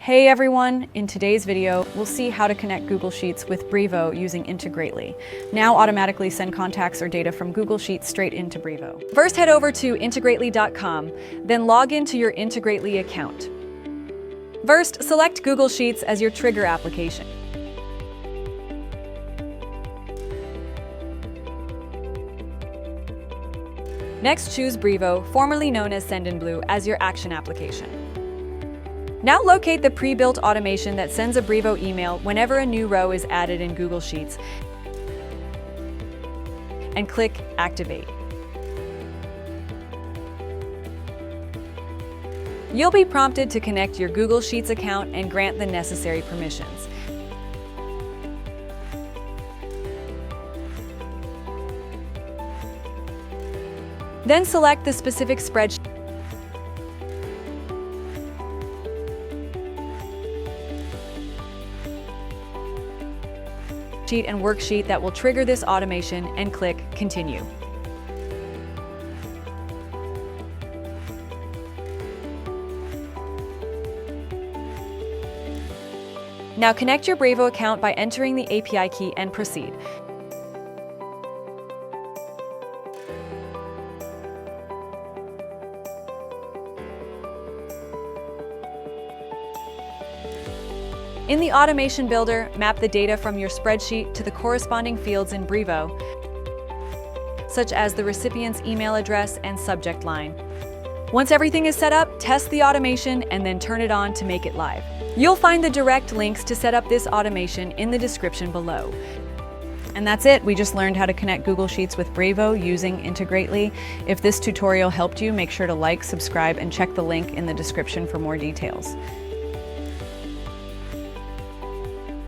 Hey everyone! In today's video, we'll see how to connect Google Sheets with Brevo using Integrately. Now automatically send contacts or data from Google Sheets straight into Brevo. First head over to integrately.com, then log into your Integrately account. First, select Google Sheets as your trigger application. Next, choose Brevo, formerly known as Sendinblue, as your action application. Now locate the pre-built automation that sends a Brevo email whenever a new row is added in Google Sheets and click Activate. You'll be prompted to connect your Google Sheets account and grant the necessary permissions. Then select the specific spreadsheet and worksheet that will trigger this automation and click Continue. Now connect your Brevo account by entering the API key and proceed. In the Automation Builder, map the data from your spreadsheet to the corresponding fields in Brevo, such as the recipient's email address and subject line. Once everything is set up, test the automation and then turn it on to make it live. You'll find the direct links to set up this automation in the description below. And that's it. We just learned how to connect Google Sheets with Brevo using Integrately. If this tutorial helped you, make sure to like, subscribe, and check the link in the description for more details.